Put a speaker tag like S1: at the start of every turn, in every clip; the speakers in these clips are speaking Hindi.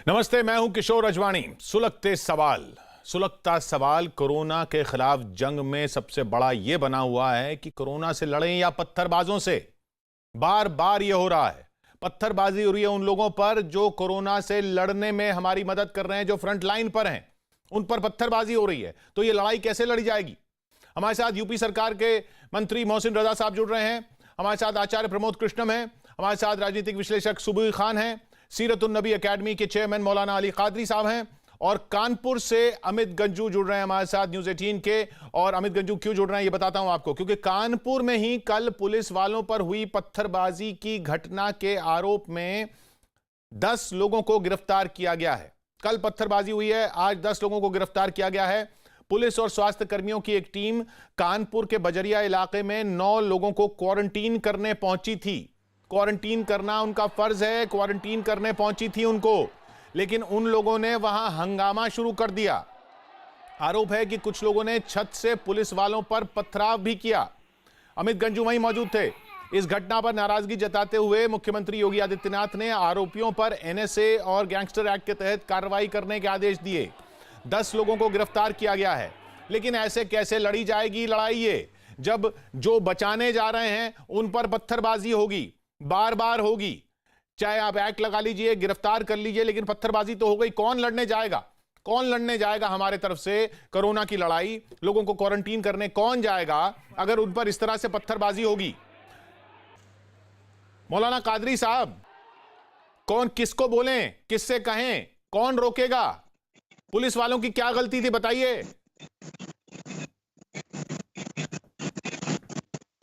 S1: नमस्ते, मैं हूं किशोर अजवाणी। सुलगता सवाल कोरोना के खिलाफ जंग में सबसे बड़ा यह बना हुआ है कि कोरोना से लड़ें या पत्थरबाजों से। बार बार यह हो रहा है, पत्थरबाजी हो रही है उन लोगों पर जो कोरोना से लड़ने में हमारी मदद कर रहे हैं, जो फ्रंट लाइन पर हैं, उन पर पत्थरबाजी हो रही है। तो यह लड़ाई कैसे लड़ी जाएगी? हमारे साथ यूपी सरकार के मंत्री मोहसिन रजा साहब जुड़ रहे हैं, हमारे साथ आचार्य प्रमोद कृष्णम हैं, हमारे साथ राजनीतिक विश्लेषक सुबह खान हैं, सीरतुन नबी एकेडमी के चेयरमैन मौलाना अली कादरी साहब हैं, और कानपुर से अमित गंजू जुड़ रहे हैं हमारे साथ न्यूज़ 18 के। और अमित गंजू क्यों जुड़ रहे हैं ये बताता हूं आपको, क्योंकि कानपुर में ही कल पुलिस वालों पर हुई पत्थरबाजी की घटना के आरोप में 10 लोगों को गिरफ्तार किया गया है। कल पत्थरबाजी हुई है, आज 10 लोगों को गिरफ्तार किया गया है। पुलिस और स्वास्थ्य कर्मियों की एक टीम कानपुर के बजरिया इलाके में 9 लोगों को क्वारंटीन करने पहुंची थी। क्वारंटीन करना उनका फर्ज है, क्वारंटीन करने पहुंची थी उनको, लेकिन उन लोगों ने वहां हंगामा शुरू कर दिया। आरोप है कि कुछ लोगों ने छत से पुलिस वालों पर पथराव भी किया। अमित गंजू वहीं मौजूद थे। इस घटना पर नाराजगी जताते हुए मुख्यमंत्री योगी आदित्यनाथ ने आरोपियों पर एनएसए और गैंगस्टर एक्ट के तहत कार्रवाई करने के आदेश दिए। 10 लोगों को गिरफ्तार किया गया है। लेकिन ऐसे कैसे लड़ी जाएगी लड़ाई ये, जब जो बचाने जा रहे हैं उन पर पत्थरबाजी होगी, बार बार होगी। चाहे आप एक्ट लगा लीजिए, गिरफ्तार कर लीजिए, लेकिन पत्थरबाजी तो हो गई। कौन लड़ने जाएगा? कौन लड़ने जाएगा हमारे तरफ से कोरोना की लड़ाई? लोगों को क्वारंटीन करने कौन जाएगा अगर उन पर इस तरह से पत्थरबाजी होगी? मौलाना कादरी साहब, कौन किसको बोलें, किससे कहें, कौन रोकेगा? पुलिस वालों की क्या गलती थी बताइए।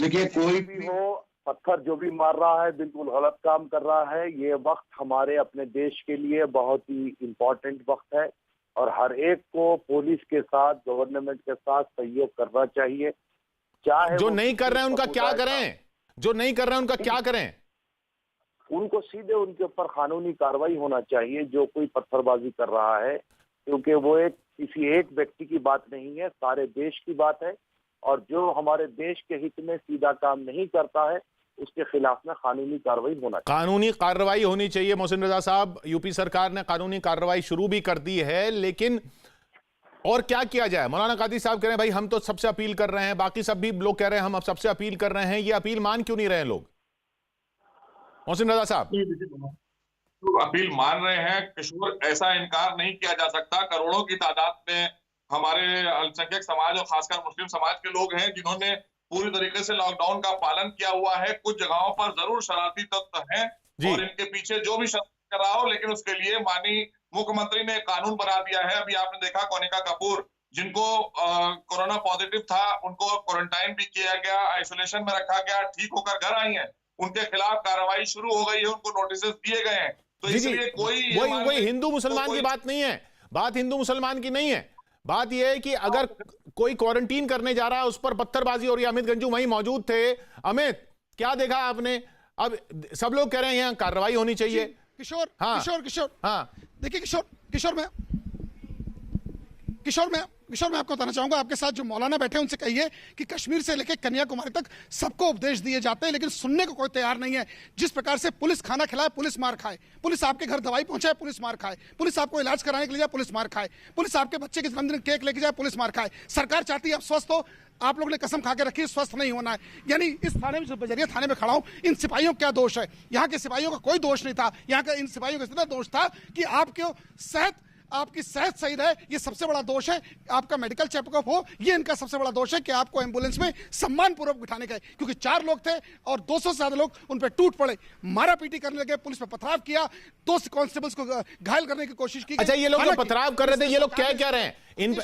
S2: देखिए, कोई भी हो, पत्थर जो भी मार रहा है बिल्कुल गलत काम कर रहा है। ये वक्त हमारे अपने देश के लिए बहुत ही इम्पोर्टेंट वक्त है और हर एक को पुलिस के साथ, गवर्नमेंट के साथ सहयोग करना चाहिए। चाहे
S1: जो नहीं कर रहे हैं उनका क्या करें? जो नहीं कर रहे हैं उनका क्या करें?
S2: उनको सीधे उनके ऊपर कानूनी कार्रवाई होना चाहिए जो कोई पत्थरबाजी कर रहा है, क्योंकि वो किसी एक व्यक्ति की बात नहीं है, सारे देश की बात है। और जो हमारे देश के हित में सीधा काम नहीं करता है उसके खिलाफ में कानूनी कार्रवाई होना चाहिए।
S1: कानूनी कार्रवाई होनी चाहिए। मोहसिन रजा साहब, यूपी सरकार ने कानूनी कार्रवाई शुरू भी कर दी है, लेकिन और क्या किया जाए? मौलाना कादरी साहब कह रहे हैं भाई हम तो सबसे अपील कर रहे हैं, बाकी सब भी लोग कह रहे हैं हम अब सबसे अपील कर रहे हैं। ये अपील मान क्यों नहीं रहे हैं लोग? मोहसिन रजा साहब,
S3: तो अपील मान रहे हैं किशोर, ऐसा इनकार नहीं किया जा सकता। करोड़ों की तादाद में हमारे अल्पसंख्यक समाज और खासकर मुस्लिम समाज के लोग हैं जिन्होंने पूरी तरीके से लॉकडाउन का पालन किया हुआ है। कुछ जगहों पर जरूर शरारती तत्व हैं और इनके पीछे जो भी शरारत कर रहा हो, लेकिन उसके लिए माननीय मुख्यमंत्री ने कानून बना दिया है। अभी आपने देखा कनिका कपूर, जिनको कोरोना पॉजिटिव था, उनको क्वारंटाइन भी किया गया, आइसोलेशन में रखा गया, ठीक होकर घर आई हैं। उनके खिलाफ कार्रवाई शुरू हो गई है, उनको नोटिस दिए गए हैं। तो इसलिए
S1: कोई हिंदू मुसलमान की बात नहीं है, बात हिंदू मुसलमान की नहीं है। बात यह है कि अगर कोई क्वारंटीन करने जा रहा है उस पर पत्थरबाजी हो रही है। अमित गंजू वहीं मौजूद थे। अमित, क्या देखा आपने? अब सब लोग कह रहे हैं यहाँ कार्रवाई होनी चाहिए।
S4: किशोर,
S1: हाँ,
S4: किशोर,
S1: हाँ,
S4: देखिए किशोर मैं आपको बताना चाहूंगा, आपके साथ जो मौलाना बैठे हैं उनसे कहिए कि कश्मीर से लेकर कन्याकुमारी तक सबको उपदेश दिए जाते हैं, लेकिन सुनने को कोई तैयार नहीं है। जिस प्रकार से पुलिस खाना खिलाए, पुलिस मार खाए, पुलिस आपके घर दवाई पहुंचाए, पुलिस मार खाए, पुलिस आपको इलाज कराने के लिए जाए, पुलिस मार खाए, पुलिस आपके बच्चे के जन्मदिन केक लेके जाए, पुलिस मार खाए। सरकार चाहती है आप स्वस्थ हो, आप लोगों ने कसम खा के रखी है स्वस्थ नहीं होना है। यानी इस थाने में, बजरिया थाने में खड़ा हूं, इन सिपाहियों का क्या दोष है? यहाँ के सिपाहियों का कोई दोष नहीं था। यहाँ का इन सिपाहियों का इतना दोष था कि आपकी सेहत सही रहे, ये सबसे बड़ा दोष है। आपका मेडिकल चेकअप हो, ये इनका सबसे बड़ा दोष है कि आपको एम्बुलेंस में सम्मानपूर्वक बिठाने गए, क्योंकि 4 लोग थे और 200 से ज्यादा लोग उन पर टूट पड़े, मारा पीटी करने लगे, पुलिस पर पथराव किया, 2 कांस्टेबल्स को घायल करने की कोशिश की।
S1: अच्छा, ये लोग जो पथराव कर रहे थे, ये लोग क्या कह रहे हैं?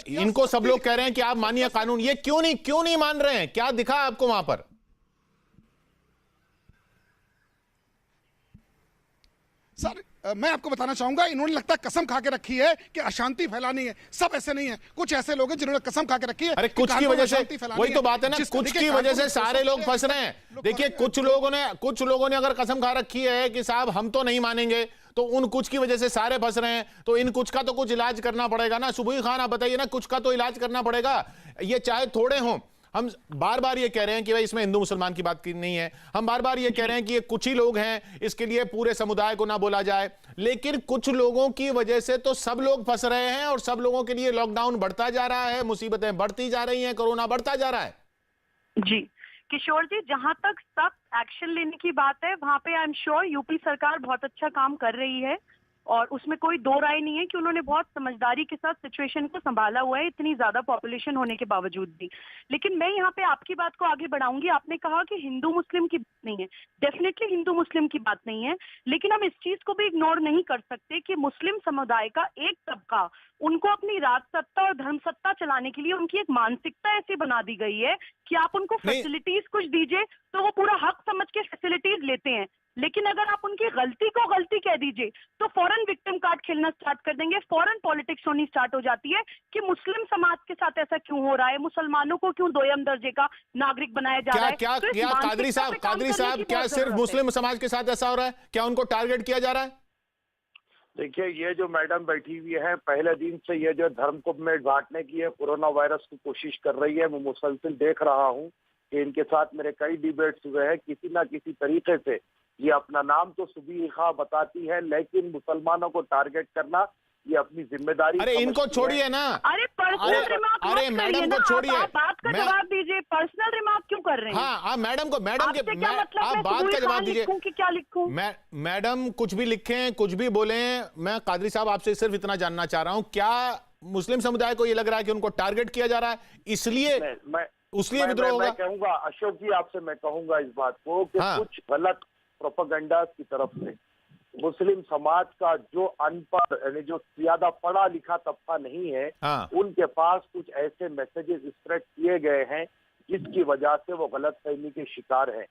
S1: इनको सब लोग कह रहे हैं कि आप मानिए कानून। ये क्यों नहीं मान रहे हैं? क्या दिखा आपको वहां पर?
S4: सर, मैं आपको बताना चाहूंगा, इन्होंने लगता है कसम खा के रखी है कि अशांति फैलानी है। सब ऐसे नहीं है, कुछ ऐसे लोग हैं जिन्होंने कसम खा के रखी है।
S1: अरे कुछ की वजह से, वही तो बात है ना, कुछ की वजह से सारे लोग फंस रहे हैं। देखिए, कुछ लोगों ने अगर कसम खा रखी है कि साहब हम तो नहीं मानेंगे, तो उन कुछ की वजह से सारे फंस रहे हैं। तो इन कुछ का तो कुछ इलाज करना पड़ेगा ना। सुबह खान, आप बताइए ना, कुछ का तो इलाज करना पड़ेगा। ये चाहे थोड़े हों, हम बार बार ये कह रहे हैं कि भाई इसमें हिंदू मुसलमान की बात की नहीं है, हम बार बार ये कह रहे हैं कि ये कुछ ही लोग हैं, इसके लिए पूरे समुदाय को ना बोला जाए, लेकिन कुछ लोगों की वजह से तो सब लोग फंस रहे हैं और सब लोगों के लिए लॉकडाउन बढ़ता जा रहा है, मुसीबतें बढ़ती जा रही हैं, कोरोना बढ़ता जा रहा है।
S5: जी किशोर जी, जहां तक सख्त एक्शन लेने की बात है वहां पे आई एम श्योर यूपी सरकार बहुत अच्छा काम कर रही है और उसमें कोई दो राय नहीं है कि उन्होंने बहुत समझदारी के साथ सिचुएशन को संभाला हुआ है, इतनी ज्यादा पॉपुलेशन होने के बावजूद भी। लेकिन मैं यहाँ पे आपकी बात को आगे बढ़ाऊंगी। आपने कहा कि हिंदू मुस्लिम की बात नहीं है, डेफिनेटली हिंदू मुस्लिम की बात नहीं है, लेकिन हम इस चीज को भी इग्नोर नहीं कर सकते कि मुस्लिम समुदाय का एक तबका, उनको अपनी राज सत्ता और धर्म सत्ता चलाने के लिए उनकी एक मानसिकता ऐसी बना दी गई है कि आप उनको फैसिलिटीज कुछ दीजिए तो वो पूरा हक समझ के फैसिलिटीज लेते हैं, लेकिन अगर आप उनकी गलती को गलती कह दीजिए तो फौरन विक्टिम कार्ड खेलना स्टार्ट कर देंगे, फौरन पॉलिटिक्स होनी स्टार्ट हो जाती है कि मुस्लिम समाज के साथ ऐसा क्यों हो रहा है, मुसलमानों को क्यों दोयम दर्जे का नागरिक बनाया जा रहा है।
S1: क्या
S5: तो
S1: क्या कादरी साहब क्या सिर्फ मुस्लिम समाज के साथ ऐसा हो रहा है? क्या उनको टारगेट किया जा रहा है?
S2: देखिए, ये जो मैडम बैठी हुई है पहले दिन से ये जो धर्म को में बांटने की है, कोरोना वायरस की कोशिश कर रही है। मैं मुसलसल देख रहा हूँ कि इनके साथ मेरे कई डिबेट्स हुए हैं, किसी ना किसी तरीके से ये अपना नाम तो सुबीहा बताती है, लेकिन मुसलमानों को टारगेट करना ये अपनी जिम्मेदारी।
S1: अरे इनको छोड़िए ना,
S5: अरे पर्सनल रिमार्क
S1: अरे मैडम को छोड़िए,
S5: आप बात का जवाब दीजिए, पर्सनल रिमार्क क्यों कर रहे हैं?
S1: हाँ मैडम को, मैडम के
S5: आप
S1: बात का जवाब दीजिए
S5: कि क्या लिखूं?
S1: मैडम कुछ भी लिखें, कुछ भी बोलें, मैं कादरी साहब आपसे सिर्फ इतना जानना चाह रहा हूं, क्या मुस्लिम समुदाय को ये लग रहा है कि उनको टारगेट किया जा रहा है, इसलिए उसलिए विद्रोह होगा?
S2: मैं कहूंगा अशोक जी, आपसे मैं कहूंगा इस बात को कि कुछ गलत प्रोपेगेंडा की तरफ से मुस्लिम समाज का जो अनपढ़ यानी जो ज्यादा पढ़ा लिखा तबका नहीं है, उनके पास कुछ ऐसे मैसेजेस स्प्रेड किए गए हैं जिसकी वजह से वो गलतफहमी के शिकार हैं।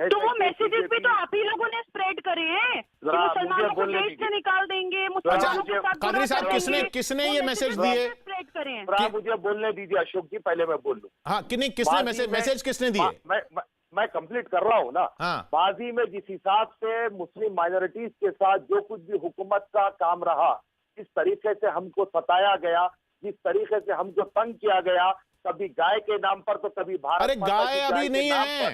S5: तो वो मैसेजेस भी तो आप ही लोगों ने स्प्रेड करे हैं कि मुसलमानों को देश से निकाल देंगे, मुसलमानों के साथ
S1: कादरी साहब किसने ये मैसेज दिए?
S5: स्प्रेड करे हैं।
S2: मुझे बोलने दीजिए अशोक जी, पहले मैं बोल लूं।
S1: हाँ, किसने मैसेज किसने दिए?
S2: मैं कंप्लीट कर रहा हूँ ना। बाजी में जिस हिसाब से मुस्लिम माइनॉरिटीज के साथ जो कुछ भी हुकूमत का काम रहा, जिस तरीके से हमको सताया गया, जिस तरीके से हमको तंग किया गया, कभी गाय के नाम पर तो कभी भारत।
S1: अरे गाय अभी नहीं है,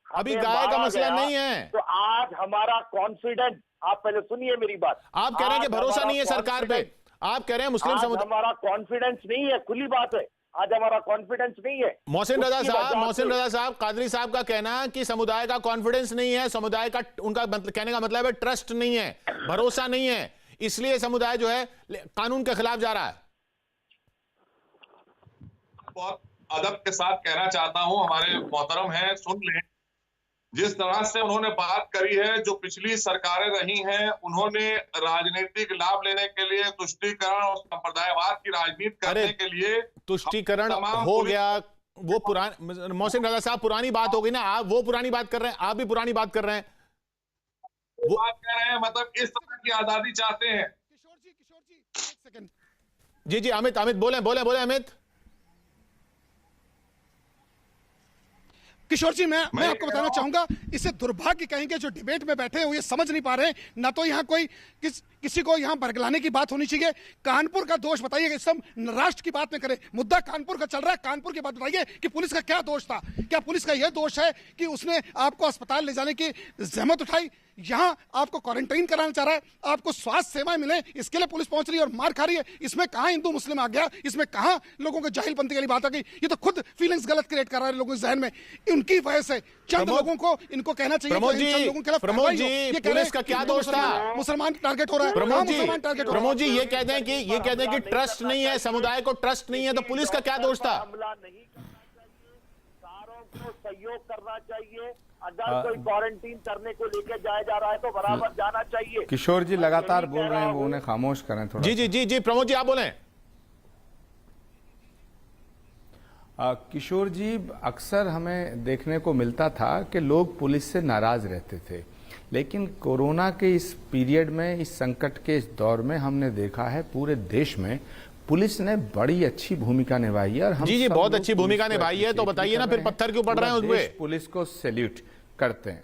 S1: अभी गाय का मसला नहीं है।
S2: तो आज हमारा कॉन्फिडेंस, आप पहले सुनिए मेरी बात।
S1: आप कह रहे हैं कि भरोसा नहीं है सरकार पे, आप कह रहे हैं मुस्लिम समुदाय,
S2: हमारा कॉन्फिडेंस नहीं है, खुली बात है, आज हमारा कॉन्फिडेंस नहीं है।
S1: मोहसिन रजा साहब, कादरी साहब का कहना कि समुदाय का कॉन्फिडेंस नहीं है, समुदाय का, उनका कहने का मतलब है ट्रस्ट नहीं है, भरोसा नहीं है, इसलिए समुदाय जो है कानून के खिलाफ जा रहा है।
S3: बहुत अदब के साथ कहना चाहता हूं, हमारे मोहतरम हैं, सुन लें। जिस तरह से उन्होंने बात करी है, जो पिछली सरकारें रही हैं, उन्होंने राजनीतिक लाभ लेने के लिए तुष्टीकरण और संप्रदायवाद की राजनीति करने के लिए
S1: तुष्टीकरण हो गया। वो पुरानी, मोहसिन रजा साहब पुरानी बात हो गई ना, आप वो पुरानी बात कर रहे हैं, आप भी पुरानी बात कर रहे हैं,
S3: वो बात कर रहे हैं, मतलब इस तरह की आजादी चाहते हैं।
S4: किशोर जी एक सेकंड।
S1: जी अमित बोले अमित।
S4: किशोर जी, मैं आपको बताना चाहूंगा, इसे दुर्भाग्य कहेंगे जो डिबेट में बैठे हैं वो ये समझ नहीं पा रहे हैं, ना तो यहाँ कोई किसी को यहाँ बरगलाने की बात होनी चाहिए। कानपुर का दोष बताइए, सब राष्ट्र की बात में करें, मुद्दा कानपुर का चल रहा है, कानपुर की बात बताइए कि पुलिस का क्या दोष था? क्या पुलिस का यह दोष है कि उसने आपको अस्पताल ले जाने की जहमत उठाई, यहाँ आपको क्वारंटाइन कराना चाह रहा है, आपको स्वास्थ्य सेवाएं मिले, इसके लिए पुलिस पहुंच रही है और मार खा रही है? इसमें कहां हिंदू मुस्लिम आ गया? इसमें कहां लोगों को जाहिलपंथी वाली बात आ गई? ये तो खुद फीलिंग्स गलत क्रिएट कर रहा है लोगों के जहन में। उनकी वजह से चंद लोगों को इनको कहना चाहिए
S1: प्रमोद जी, पुलिस का क्या दोष था?
S4: मुसलमान टारगेट हो रहा है।
S1: प्रमोद जी ये कहते हैं कि ट्रस्ट नहीं है, समुदाय को ट्रस्ट नहीं है, तो पुलिस का क्या दोष था?
S2: हमला नहीं करना चाहिए, सारों को सहयोग करना चाहिए। अगर कोई क्वारंटीन करने को लेकर जाया जा रहा है तो बराबर जाना चाहिए।
S6: किशोर जी लगातार बोल रहे हैं, वो उन्हें खामोश करें थोड़ा।
S1: जी प्रमोद जी आप बोलें।
S6: किशोर जी, अक्सर हमें देखने को मिलता था कि लोग पुलिस से नाराज रहते थे, लेकिन कोरोना के इस पीरियड में, इस संकट के इस दौर में हमने देखा है पूरे देश में पुलिस ने बड़ी अच्छी भूमिका निभाई है। और हम
S1: जी बहुत अच्छी भूमिका निभाई है, तो बताइए ना फिर पत्थर क्यों पड़ रहे हैं उसमें?
S6: पुलिस को सैल्यूट करते हैं।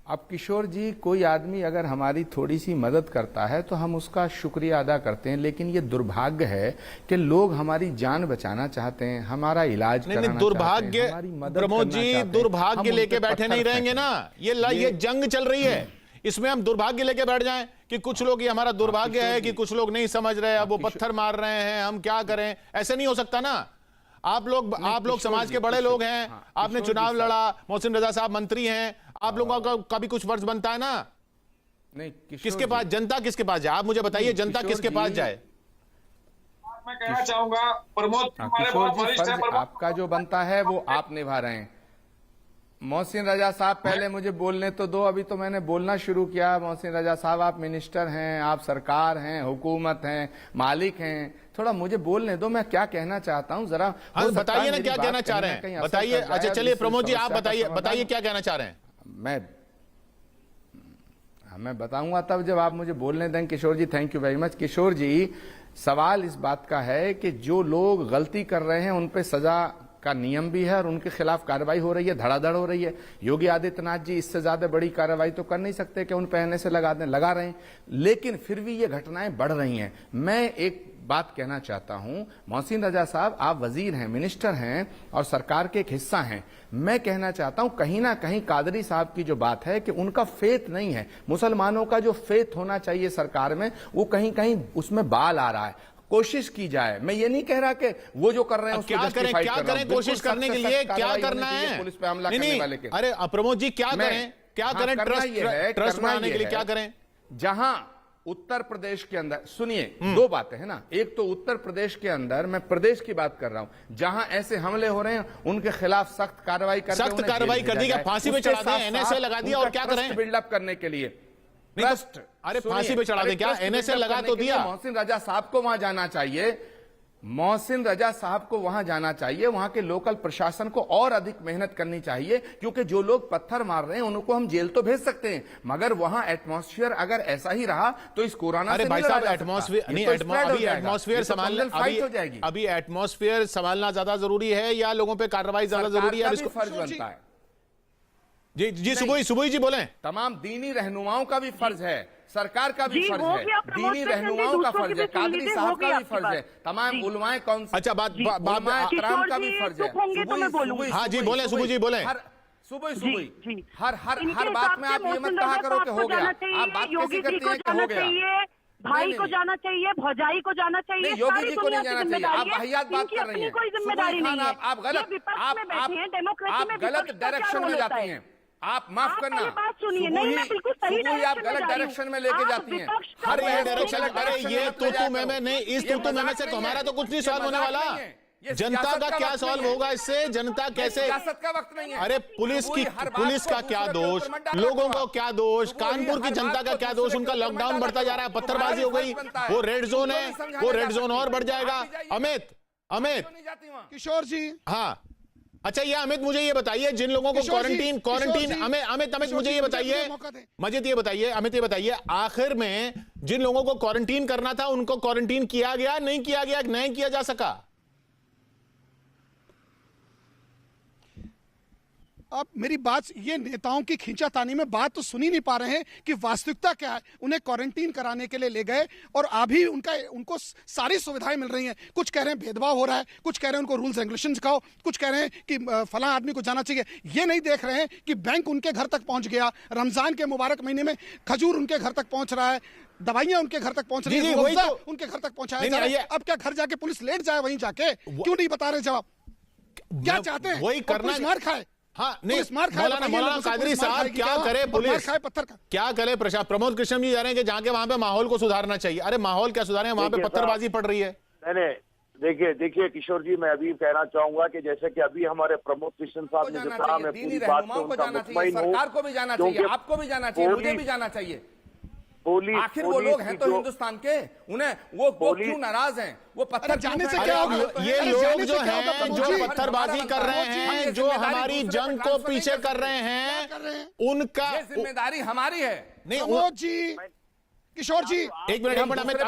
S6: अब किशोर जी, कोई आदमी अगर हमारी थोड़ी सी मदद करता है तो हम उसका शुक्रिया अदा करते हैं, लेकिन ये दुर्भाग्य है कि लोग हमारी जान बचाना चाहते हैं, हमारा इलाज कराना चाहते हैं,
S1: दुर्भाग्य
S6: हमारी मदद
S1: प्रमोद
S6: करना
S1: जी,
S6: चाहते हैं।
S1: दुर्भाग्य
S6: हम उन
S1: लेके
S6: पे
S1: बैठे
S6: पत्थर
S1: नहीं रहेंगे
S6: फेंकें।
S1: ना। ये जंग चल रही है, इसमें हम दुर्भाग्य लेके बैठ जाएं कि कुछ लोग, ये हमारा दुर्भाग्य है कि कुछ लोग नहीं समझ रहे, अब वो पत्थर मार रहे हैं, हम क्या करें। ऐसे नहीं हो सकता ना। आप लोग समाज के बड़े लोग हैं, आपने चुनाव लड़ा, मोहसिन रजा साहब मंत्री हैं, आप लोगों का भी कुछ फर्ज बनता है ना।
S6: नहीं,
S1: किसके पास, जनता किसके पास जाए? आप मुझे बताइए, जनता किसके पास जाए?
S3: मैं कहना चाहूंगा प्रमोद, हमारे
S6: किशोर
S3: बहुत
S6: जी,
S3: वरिष्ठ है
S6: फर्ज
S3: प्रमोद।
S6: आपका जो बनता है वो आप निभा रहे हैं। मोहसिन रजा साहब, पहले मुझे बोलने तो दो, अभी तो मैंने बोलना शुरू किया। मोहसिन रजा साहब, आप मिनिस्टर हैं, आप सरकार हैं, हुकूमत हैं, मालिक हैं, थोड़ा मुझे बोलने दो, मैं क्या कहना चाहता हूं जरा।
S1: हाँ, बताइए ना क्या कहना चाह रहे हैं, बताइए। अच्छा चलिए प्रमोद जी, आप बताइए क्या कहना चाह रहे हैं।
S6: मैं बताऊंगा तब जब आप मुझे बोलने दें। किशोर जी, थैंक यू वेरी मच। किशोर जी, सवाल इस बात का है कि जो लोग गलती कर रहे हैं उन पे सजा का नियम भी है और उनके खिलाफ कार्रवाई हो रही है, धड़ाधड़ हो रही है। योगी आदित्यनाथ जी इससे ज्यादा बड़ी कार्रवाई तो कर नहीं सकते कि उन पे ऐने से लगा रहे हैं, लेकिन फिर भी ये घटनाएं बढ़ रही हैं। मैं एक बात कहना चाहता हूं, मोहसिन रजा साहब, आप वजीर हैं, मिनिस्टर हैं और सरकार के एक हिस्सा हैं। मैं कहना चाहता हूं, कहीं ना कहीं कादरी साहब की जो बात है कि उनका फेथ नहीं है, मुसलमानों का जो फेथ होना चाहिए सरकार में, वो कहीं कहीं उसमें बाल आ रहा है। कोशिश की जाए, मैं ये नहीं कह रहा कि वो जो कर रहे हैं उसको
S1: क्या करें कोशिश करने के लिए, क्या करना है
S6: पुलिस पे हमला करने वाले के।
S1: अरे प्रमोद जी, क्या करें ट्रस्ट बनाने के लिए क्या करें?
S6: जहां उत्तर प्रदेश के अंदर, सुनिए, दो बातें है ना। एक तो उत्तर प्रदेश के अंदर, मैं प्रदेश की बात कर रहा हूं, जहां ऐसे हमले हो रहे हैं उनके खिलाफ सख्त कार्रवाई कर
S1: दी, फांसी पे चढ़ा दें, एनएसए लगा दिया, और क्या करें?
S6: बिल्डअप करने के लिए ट्रस्ट,
S1: अरे फांसी पे चढ़ा दें, क्या एनएसए लगा तो दिया।
S6: मोहसिन रजा साहब को वहां जाना चाहिए, मोहसिन रजा साहब को वहां जाना चाहिए, वहां के लोकल प्रशासन को और अधिक मेहनत करनी चाहिए, क्योंकि जो लोग पत्थर मार रहे हैं उनको हम जेल तो भेज सकते हैं, मगर वहां एटमॉस्फेयर अगर ऐसा ही रहा तो इस कोरोना
S1: अरे भाई साहब, एटमॉस्फेयर नहीं, एटमॉस्फेयर संभालना, अभी एटमॉस्फेयर संभालना ज्यादा जरूरी है या लोगों पे कार्रवाई ज्यादा जरूरी है?
S6: इसको फर्ज बनता है।
S1: जी सुबोई जी बोले।
S6: तमाम दीनी रहनुमाओं का भी फर्ज है, सरकार का भी फर्ज है, दीनी रहनुमाओं का फर्ज है, कादरी साहब का भी फर्ज है, तमाम उलमाए कौन,
S1: अच्छा
S6: अकराम का भी फर्ज है।
S1: हाँ जी बोले, सुबह जी बोले।
S6: सुबह हर बात में आप ये मत कहा करो कि हो गया। आप बात कैसे करते हैं कि हो गया?
S5: भाई को जाना चाहिए, भौजाई को जाना चाहिए,
S6: योगी जी को नहीं जाना चाहिए। आप वाहियात बात कर रही हैं,
S5: कोई जिम्मेदारी नहीं है।
S6: आप गलत डायरेक्शन में जाती हैं। आप माफ करना, आप गलत डायरेक्शन में लेके जाती हैं।
S1: हर डायरेक्शन, अरे ये तू मैं नहीं, इस तू मैं से हमारा तो कुछ नहीं सॉल्व होने वाला। जनता का क्या सॉल्व होगा इससे? जनता कैसे?
S6: सियासत का वक्त नहीं है।
S1: अरे पुलिस का क्या दोष, लोगों को क्या दोष, कानपुर की जनता का क्या दोष? उनका लॉकडाउन बढ़ता जा रहा है, पत्थरबाजी हो गई, वो रेड जोन है, वो रेड जोन और बढ़ जाएगा। अमित
S4: किशोर जी,
S1: हाँ अच्छा, ये अमित मुझे ये बताइए, जिन लोगों को क्वारंटीन अमित मुझे ये बताइए, मजिद ये बताइए, अमित ये बताइए, आखिर में जिन लोगों को क्वारंटीन करना था उनको क्वारंटीन किया गया, नहीं किया गया, नहीं किया जा सका?
S4: अब मेरी बात, ये नेताओं की खींचातानी में बात तो सुन ही नहीं पा रहे हैं कि वास्तविकता क्या है। उन्हें क्वारंटीन कराने के लिए ले गए और अभी उनको सारी सुविधाएं मिल रही हैं। कुछ कह रहे हैं भेदभाव हो रहा है, कुछ कह रहे हैं उनको रूल्स रेगुलेशंस सिखाओ, कुछ कह रहे हैं कि फला आदमी को जाना चाहिए। ये नहीं देख रहे हैं कि बैंक उनके घर तक पहुंच गया, रमजान के मुबारक महीने में खजूर उनके घर तक पहुंच रहा है, दवाइयां उनके घर तक पहुंच रही है, उनके घर तक पहुंचाया जा रहा है। अब क्या घर जाके पुलिस लेट जाए वहीं जाके? क्यों नहीं बता रहे जवाब? क्या चाहते हैं?
S1: वही करना,
S4: मार खाए।
S1: हाँ नहीं, मौलाना कादरी साहब, क्या करे पुलिस, क्या करे प्रशासन? प्रमोद कृष्ण जी जा रहे हैं कि जाके वहां पे माहौल को सुधारना चाहिए। अरे माहौल क्या सुधारे, वहां पे पत्थरबाजी पड़ रही है।
S2: नहीं, देखिए किशोर जी, मैं अभी कहना चाहूंगा कि जैसे कि अभी हमारे प्रमोद कृष्ण साहब ने जो कहा, मैं पूरी बात से उनका मुतमईन हूं,
S6: सरकार को भी जाना चाहिए, आपको भी जाना चाहिए, मुझे भी जाना चाहिए। आखिर वो लोग हैं तो हिंदुस्तान के, उन्हें वो क्यों नाराज हैं? वो पत्थर
S4: जाने से क्या होगा?
S1: ये लोग जो हैं, जो पत्थरबाजी कर रहे हैं, जो हमारी जंग को पीछे कर रहे हैं, उनका
S6: जिम्मेदारी हमारी है।
S1: नहीं
S4: प्रमोद जी, किशोर जी,
S1: एक मिनट, अमित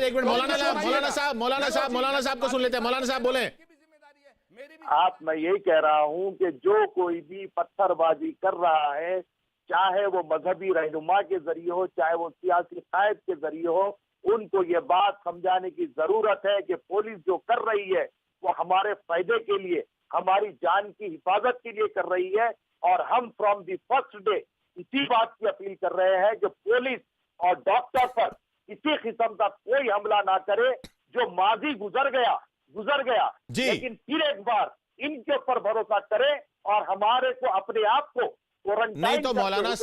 S1: एक मिनट, मौलाना साहब को सुन लेते हैं। मौलाना साहब बोले।
S2: मैं यही कह रहा हूं कि जो कोई भी पत्थरबाजी कर रहा है, चाहे वो मजहबी रहनुमा के जरिए हो, चाहे वो सियासी कायद के जरिए हो, उनको ये बात समझाने की जरूरत है कि पुलिस जो कर रही है वो हमारे फायदे के लिए, हमारी जान की हिफाजत के लिए कर रही है। और हम फ्रॉम द फर्स्ट डे इसी बात की अपील कर रहे हैं कि पुलिस और डॉक्टर पर किसी किस्म का कोई हमला ना करे। जो माजी गुजर गया
S1: जी।
S2: लेकिन फिर एक बार इनके ऊपर भरोसा करें और हमारे को अपने आप को
S1: नहीं तो मौलाना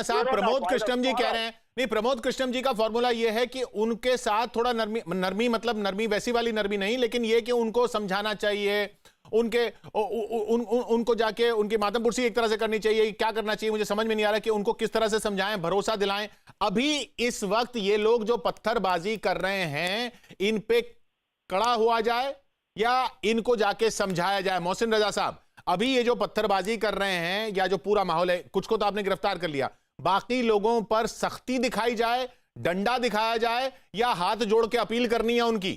S1: साहब प्रमोद कृष्णम जी कह रहे हैं, नहीं प्रमोद कृष्णम जी का फॉर्मूला यह है कि उनके साथ थोड़ा नरमी मतलब नरमी वैसी वाली नरमी नहीं, लेकिन यह कि उनको समझाना चाहिए, उनको जाके उनकी मातमपुरसी एक तरह से करनी चाहिए। क्या करना चाहिए मुझे समझ में नहीं आ रहा कि उनको किस तरह से समझाएं, भरोसा दिलाएं। अभी इस वक्त ये लोग जो पत्थरबाजी कर रहे हैं इन पे कड़ा हुआ जाए या इनको जाके समझाया जाए? मोहसिन रजा साहब, अभी ये जो पत्थरबाजी कर रहे हैं या जो पूरा माहौल है, कुछ को तो आपने गिरफ्तार कर लिया, बाकी लोगों पर सख्ती दिखाई जाए, डंडा दिखाया जाए या हाथ जोड़ के अपील करनी है उनकी?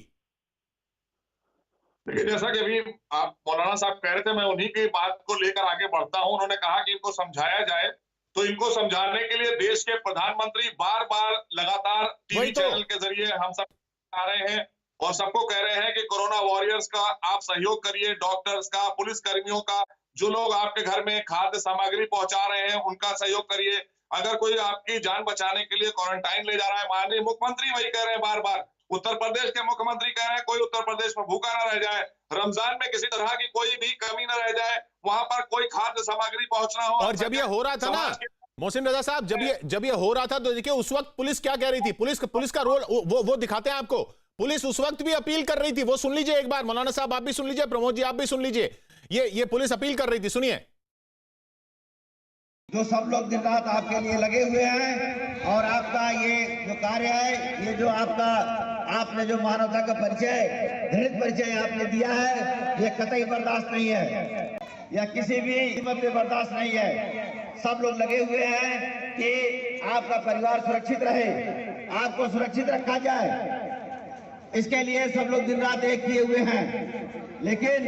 S3: देखिए, जैसा कि अभी आप मौलाना साहब कह रहे थे, मैं उन्हीं की बात को लेकर आगे बढ़ता हूं। उन्होंने कहा कि इनको समझाया जाए, तो इनको समझाने के लिए देश के प्रधानमंत्री बार बार लगातार टीवी चैनल के जरिए हम सब आ रहे हैं और सबको कह रहे हैं कि कोरोना वॉरियर्स का आप सहयोग करिए, डॉक्टर्स का, पुलिस कर्मियों का, जो लोग आपके घर में खाद्य सामग्री पहुंचा रहे हैं उनका सहयोग करिए। अगर कोई आपकी जान बचाने के लिए क्वारंटाइन ले जा रहा है, माननीय मुख्यमंत्री वही कह रहे हैं बार बार, उत्तर प्रदेश के मुख्यमंत्री कह रहे हैं कोई उत्तर प्रदेश में भूखा न रह जाए, रमजान में किसी तरह की कोई भी कमी न रह जाए, वहां पर कोई खाद्य सामग्री पहुंचना हो।
S1: और जब ये हो रहा था ना मोहसिन रजा साहब, जब ये हो रहा था तो देखिए उस वक्त पुलिस क्या कह रही थी, पुलिस का रोल वो दिखाते हैं आपको। पुलिस उस वक्त भी अपील कर रही थी, वो सुन लीजिए एक बार, मौलाना साहब आप भी सुन लीजिए, प्रमोद जी आप भी सुन लीजिए, ये पुलिस अपील कर रही थी, सुनिए।
S7: जो सब लोग दिन रात आपके लिए लगे हुए हैं और आपका ये जो कार्य है, ये जो आपने जो मानवता का परिचय, घृणित परिचय आपने दिया है, ये कतई बर्दाश्त नहीं है या किसी भी कीमत पे बर्दाश्त नहीं है। सब लोग लगे हुए हैं कि आपका परिवार सुरक्षित रहे, आपको सुरक्षित रखा जाए, इसके लिए सब लोग दिन रात एक किए हुए हैं। लेकिन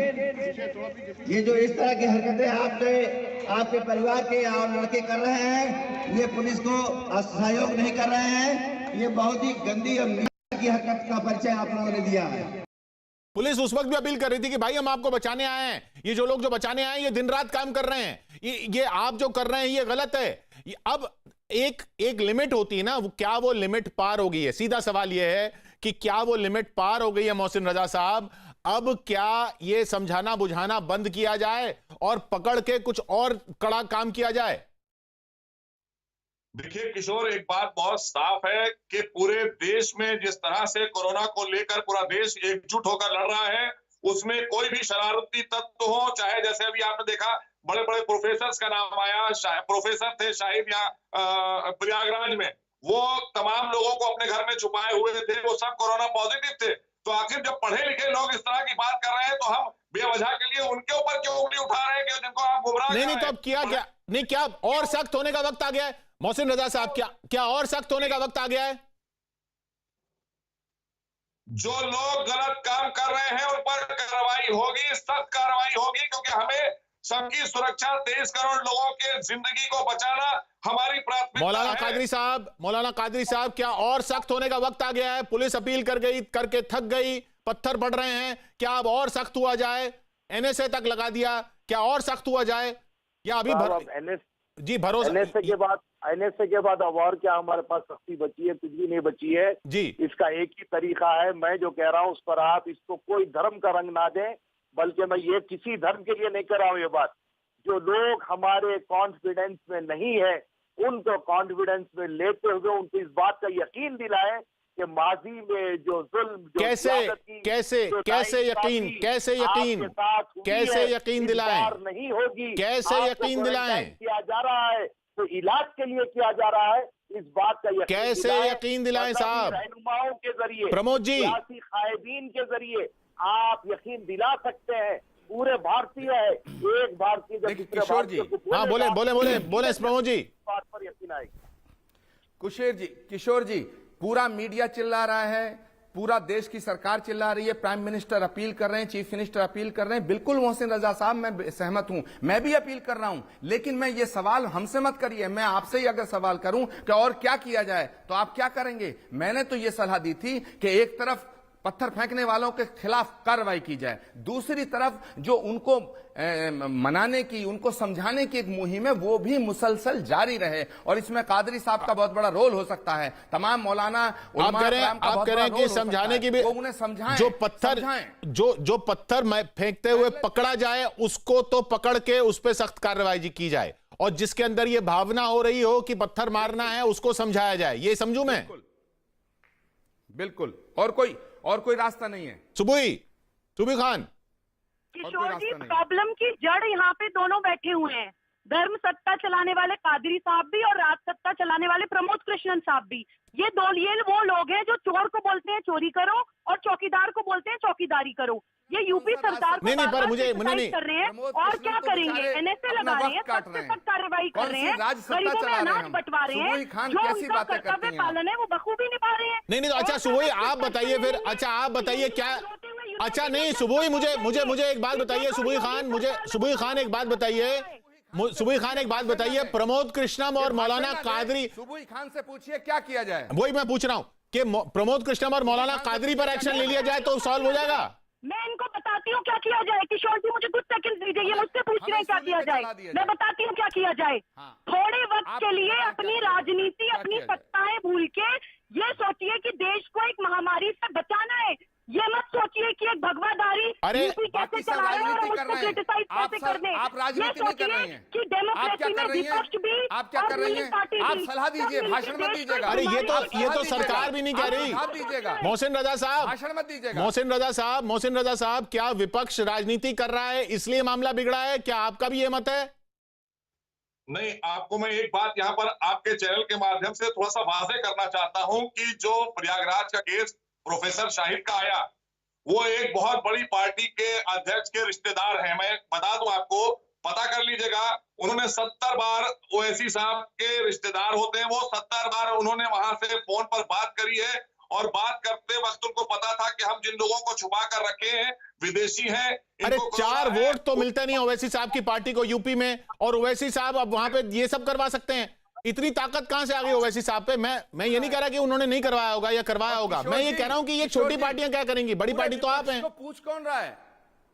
S7: ये जो इस तरह की हरकतें आपके परिवार के और लड़के कर रहे हैं, ये पुलिस को सहयोग नहीं कर रहे हैं, ये बहुत ही गंदी और नीच की हरकत का परिचय आप लोगों ने दिया है।
S1: पुलिस उस वक्त भी अपील कर रही थी कि भाई हम आपको बचाने आए हैं, ये जो लोग जो बचाने आए हैं ये दिन रात काम कर रहे हैं, ये आप जो कर रहे हैं ये गलत है। अब एक लिमिट होती है ना, क्या वो लिमिट पार हो गई है? सीधा सवाल ये है कि क्या वो लिमिट पार हो गई है मोहसिन रजा साहब? अब क्या ये समझाना बुझाना बंद किया जाए और पकड़ के कुछ और कड़ा काम किया जाए?
S3: देखिए किशोर, एक बात बहुत साफ है कि पूरे देश में जिस तरह से कोरोना को लेकर पूरा देश एकजुट होकर लड़ रहा है, उसमें कोई भी शरारती तत्व हो, चाहे जैसे अभी आपने देखा बड़े बड़े प्रोफेसर्स का नाम आया, प्रोफेसर थे शाहिद यहाँ प्रयागराज में, वो तमाम लोगों को अपने घर में छुपाए हुए थे, वो सब कोरोना पॉजिटिव थे। तो आखिर जब पढ़े लिखे लोग इस तरह की बात कर रहे हैं तो हम बेवजह के लिए उनके ऊपर क्यों उंगली उठा रहे हैं कि जिनको आप गुमराह
S1: नहीं तो अब किया क्या? नहीं, क्या और सख्त होने का वक्त आ गया है मोहसिन रजा साहब? क्या और सख्त होने का वक्त आ गया है?
S3: जो लोग गलत काम कर रहे हैं उन पर कार्रवाई होगी, सख्त कार्रवाई होगी, क्योंकि हमें सबकी सुरक्षा, 23 करोड़ लोगों के जिंदगी को बचाना हमारी प्राथमिकता है। मौलाना कादरी साहब, क्या और सख्त होने का वक्त आ गया है? पुलिस अपील करके थक गई, पत्थर पड़ रहे हैं, क्या अब और सख्त हुआ जाए? एनएसए तक लगा दिया, क्या और सख्त हुआ जाए या अभी भरोसा?
S2: एनएसए के बाद अब और क्या हमारे पास सख्ती बची है? कुछ भी नहीं बची है
S1: जी।
S2: इसका एक ही तरीका है, मैं जो कह रहा हूं उस पर आप इसको कोई धर्म का रंग ना दें, बल्कि मैं ये किसी धर्म के लिए नहीं कर रहा हूं ये बात। जो लोग हमारे कॉन्फिडेंस में नहीं है उनको कॉन्फिडेंस में लेते हुए उनको इस बात का यकीन दिलाएं कि माजी में जो जुल्म,
S1: कैसे यकीन दिलाएं?
S2: नहीं होगी।
S1: कैसे यकीन दिलाएं?
S2: किया जा रहा है तो इलाज के लिए किया जा रहा है, इस बात का
S1: कैसे यकीन दिलाएं साहब?
S2: रहनुमाओं के जरिए,
S1: प्रमोद जी,
S2: सियासी कायदीन के जरिए आप यकीन दिला सकते हैं। पूरे भारतीय है, एक भारतीय जब दूसरे भारतीय को
S1: हाँ बोले प्रमोद जी,
S2: बात पर यकीन आएगा।
S6: किशोर जी, पूरा मीडिया चिल्ला रहा है, पूरा देश की सरकार चिल्ला रही है, प्राइम मिनिस्टर अपील कर रहे हैं, चीफ मिनिस्टर अपील कर रहे हैं। बिल्कुल मोहसिन रजा साहब, मैं सहमत हूं, मैं भी अपील कर रहा हूं, लेकिन मैं ये सवाल हमसे मत करिए। मैं आपसे ही अगर सवाल करूं कि और क्या किया जाए तो आप क्या करेंगे? मैंने तो ये सलाह दी थी कि एक तरफ पत्थर फेंकने वालों के खिलाफ कार्रवाई की जाए, दूसरी तरफ जो उनको मनाने की, उनको समझाने की एक मुहिम है वो भी मुसलसल जारी रहे, और इसमें कादरी साहब का बहुत बड़ा रोल हो सकता है, तमाम मौलाना
S1: आप कह रहे हैं कि समझाने की भी,
S6: उन्हें समझाएं,
S1: जो पत्थर फेंकते हुए पकड़ा जाए उसको तो पकड़ के उस पर सख्त कार्रवाई की जाए, और जिसके अंदर ये भावना हो रही हो कि पत्थर मारना है उसको समझाया जाए, ये समझूं मैं?
S6: बिल्कुल, और कोई रास्ता नहीं है।
S1: सुबी खान,
S5: किशोर जी, प्रॉब्लम की जड़ यहाँ पे दोनों बैठे हुए हैं, धर्म सत्ता चलाने वाले कादरी साहब भी और राज सत्ता चलाने वाले प्रमोद कृष्णन साहब भी। ये वो लोग हैं जो चोर को बोलते हैं चोरी करो और चौकीदार को बोलते हैं चौकीदारी करो। ये यूपी सरकार को
S1: नहीं, पर मुझे नहीं
S5: कर रहे हैं, और क्या करेंगे? एनएसए लगा रहे हैं, सबसे सख्त कार्रवाई कर रहे हैं, गरीबों में अनाज बंटवा रहे हैं, जो उनका कर्तव्य पालन है वो बखूबी निभा रहे हैं।
S1: नहीं, तो अच्छा सुबोई आप बताइए फिर, अच्छा आप बताइए क्या, अच्छा नहीं सुबोई, मुझे एक बात बताइए, सुबोई खान एक बात बताइए, प्रमोद कृष्णम और मौलाना कादरी,
S6: सुबोई खान से पूछिए क्या किया जाए।
S1: वही मैं पूछ रहा हूं कि प्रमोद कृष्णम और मौलाना कादरी पर एक्शन ले लिया जाए तो सॉल्व हो जाएगा।
S5: मैं इनको बताती हूँ क्या किया जाए। किशोर जी मुझे कुछ सेकंड दीजिए, ये मुझसे पूछ रहे हैं क्या किया जाए, मैं बताती हूँ क्या किया जाए। थोड़े वक्त के लिए अपनी राजनीति, अपनी सत्ताएं भूल के ये सोचिए कि देश को एक महामारी से बचाना है। ये मत सोचिए कि एक भगवादारी कैसे चला रहे हैं और उसको क्रिटिसाइज कैसे करने।
S6: आप राजनीति नहीं कर रहे हैं
S5: कि डेमोक्रेसी में विपक्ष भी,
S6: आप क्या कर रही हैं? आप सलाह दीजिए, भाषण मत दीजिएगा।
S1: अरे ये तो सरकार भी नहीं कह रही। मोहसिन रजा साहब,
S6: भाषण मत दीजिएगा।
S1: मोहसिन रजा साहब, क्या विपक्ष राजनीति कर रहा है इसलिए मामला बिगड़ा है? क्या आपका भी ये मत है?
S3: नहीं, आपको मैं एक बात यहाँ पर आपके चैनल के माध्यम से थोड़ा सा वाज़ेह करना चाहता हूँ कि जो प्रयागराज का केस प्रोफेसर शाहिद का आया, वो एक बहुत बड़ी पार्टी के अध्यक्ष के रिश्तेदार हैं। मैं बता दूं आपको, पता कर लीजिएगा, उन्होंने 70 बार ओवैसी साहब के रिश्तेदार होते हैं, वो 70 बार उन्होंने वहां से फोन पर बात करी है, और बात करते वक्त उनको पता था कि हम जिन लोगों को छुपा कर रखे हैं विदेशी हैं।
S1: अरे 4 वोट तो मिलते नहीं ओवैसी साहब की पार्टी को यूपी में, और ओवैसी साहब अब वहां पे ये सब करवा सकते हैं। इतनी ताकत कहां से आ गई ओवैसी साहब पे? मैं ये नहीं कह रहा कि उन्होंने नहीं करवाया होगा या करवाया होगा, मैं ये कह रहा हूं कि ये छोटी पार्टियां क्या करेंगी, बड़ी पार्टी तो आप हैं।
S6: तो पूछ कौन रहा है?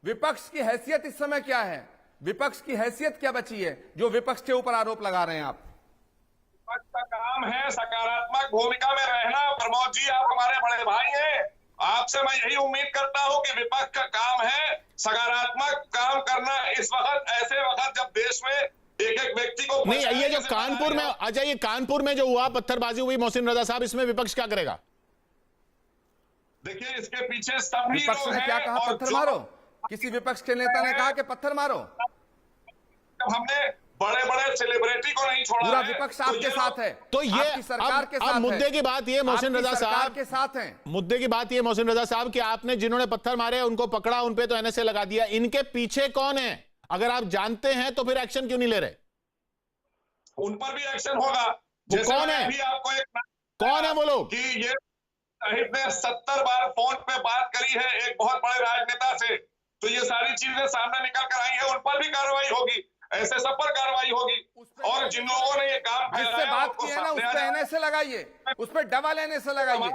S6: विपक्ष की हैसियत इस समय क्या है? विपक्ष की हैसियत क्या बची है जो विपक्ष के ऊपर आरोप लगा रहे हैं आप?
S3: विपक्ष का काम है सकारात्मक भूमिका में रहना। प्रमोद जी, आप हमारे बड़े भाई हैं, आपसे मैं यही उम्मीद करता हूं कि विपक्ष का काम है सकारात्मक काम करना। इस वक्त, ऐसे वक्त जब देश में एक व्यक्ति को
S1: नहीं, ये जो कानपुर में, अच्छा ये कानपुर में जो हुआ, पत्थरबाजी हुई, मोहसिन रजा साहब, इसमें विपक्ष क्या करेगा?
S3: देखिए, इसके पीछे सभी
S6: विपक्ष ने क्या कहा? पत्थर मारो। किसी विपक्ष के नेता ने कहा कि पत्थर मारो?
S3: हमने बड़े बड़े सेलिब्रिटी को नहीं छोड़ा,
S6: पूरा विपक्ष आपके साथ है,
S1: तो ये
S6: सरकार के साथ।
S1: मुद्दे की बात ये मोहसिन रजा साहब
S6: के साथ हैं।
S1: मुद्दे की बात ये मोहसिन रजा साहब कि आपने जिन्होंने पत्थर मारे उनको पकड़ा, उनपे तो एनएसए लगा दिया, इनके पीछे कौन है? अगर आप जानते हैं तो फिर एक्शन क्यों नहीं ले रहे?
S3: उन पर भी एक्शन होगा।
S1: वो कौन है?
S3: भी आपको
S1: कौन है वो लोग?
S3: कि ये शाहिद ने 70 बार फोन पे बात करी है एक बहुत बड़े राजनेता से, तो ये सारी चीजें सामने निकल कर आई है, उन पर भी कार्रवाई होगी, ऐसे सब पर कार्रवाई होगी। और जिन लोगों ने ये काम
S6: जिससे बात की है ना, उस पर एनएसए लगाइए, उस पर डबल एनएसए लगाइए।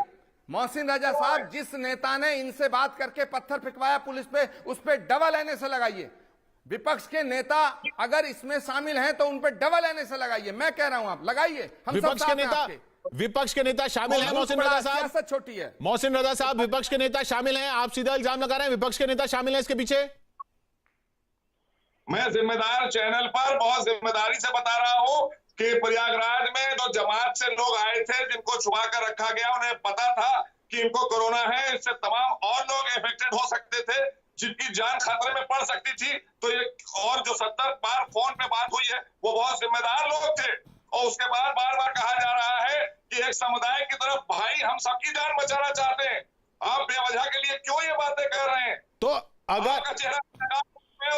S6: मोहसिन रजा साहब, जिस नेता ने इनसे बात करके पत्थर फेंकवाया पुलिस पे, उस पर डबल एनएसए लगाइए। विपक्ष के नेता अगर इसमें शामिल हैं तो उन पर डबल एनएसए लगाइए। मैं कह रहा हूं आप लगाइए। विपक्ष
S1: के नेता शामिल हैं मोहसिन रजा साहब?
S6: छोटी है
S1: मोहसिन रजा साहब, विपक्ष के नेता शामिल हैं? आप सीधा इल्जाम लगा रहे हैं विपक्ष के नेता शामिल हैं इसके पीछे?
S3: मैं जिम्मेदार चैनल पर बहुत जिम्मेदारी से बता रहा हूं कि प्रयागराज में जो जमात से लोग आए थे, जिनको छुपा कर रखा गया, उन्हें पता था कि इनको कोरोना है, इससे तमाम और लोग इफेक्टेड हो सकते थे, जिनकी जान खतरे में पड़ सकती थी। तो ये, और जो 70 बार फोन पे बात हुई है, वो बहुत जिम्मेदार लोग थे। और उसके बाद बार बार कहा जा रहा है कि एक समुदाय की तरफ, भाई हम सबकी जान बचाना चाहते हैं, आप बेवजह के लिए क्यों ये बातें कर रहे हैं?
S1: तो अगर
S3: चेहरा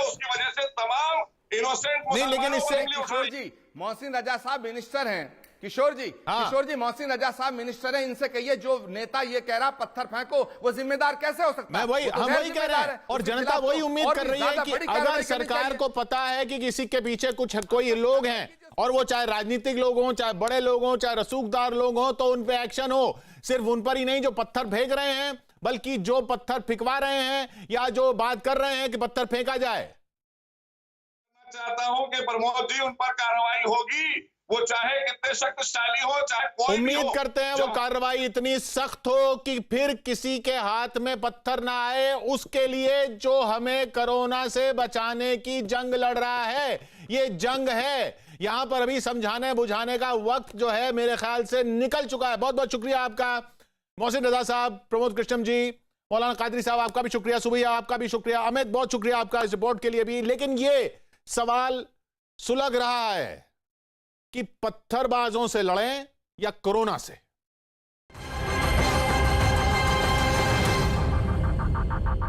S3: उसकी वजह से तमाम इनोसेंट,
S6: नहीं, लेकिन इससे किशोर जी, मोहसिन रजा साहब मिनिस्टर हैं, किशोर जी,
S1: हाँ।
S6: किशोर जी, मोहसिन रजा साहब मिनिस्टर हैं, इनसे कहिए जो नेता ये कह रहा पत्थर फेंको, वो जिम्मेदार कैसे हो सकता है?
S1: मैं वही
S6: वो तो
S1: हम
S6: गैर
S1: वही कह
S6: जिम्मेदार
S1: रहे हैं
S6: है।
S1: और
S6: उसके
S1: जनता
S6: खिलाफ
S1: वही
S6: तो
S1: उम्मीद
S6: और
S1: कर
S6: भी
S1: रही है
S6: ज्यादा
S1: कि
S6: बड़ी
S1: अगर
S6: कार्रवाई करनी
S1: सरकार
S6: चाहिए।
S1: को पता है कि किसी के पीछे कुछ कोई लोग हैं, और वो चाहे राजनीतिक लोग हों, चाहे बड़े लोग हों, चाहे रसूखदार लोग हों, तो उन पे एक्शन हो। सिर्फ उन पर ही नहीं जो पत्थर फेंक रहे हैं, बल्कि जो पत्थर फेंकवा रहे हैं या जो बात कर रहे हैं कि पत्थर फेंका जाए।
S3: मैं चाहता हूं कि प्रमोद जी उन पर कार्रवाई होगी, वो चाहे कितने शक्तिशाली हो, चाहे कोई भी हो।
S1: उम्मीद करते हैं वो कार्रवाई इतनी सख्त हो कि फिर किसी के हाथ में पत्थर ना आए, उसके लिए जो हमें कोरोना से बचाने की जंग लड़ रहा है। ये जंग है, यहां पर अभी समझाने बुझाने का वक्त जो है मेरे ख्याल से निकल चुका है। बहुत बहुत शुक्रिया आपका मोहसिन रजा साहब, प्रमोद कृष्णम जी, मौलाना कादरी साहब, आपका भी शुक्रिया, सुबैया आपका भी शुक्रिया, अमित बहुत शुक्रिया आपका इस रिपोर्ट के लिए भी। लेकिन ये सवाल सुलग रहा है कि पत्थरबाजों से लड़ें या कोरोना से।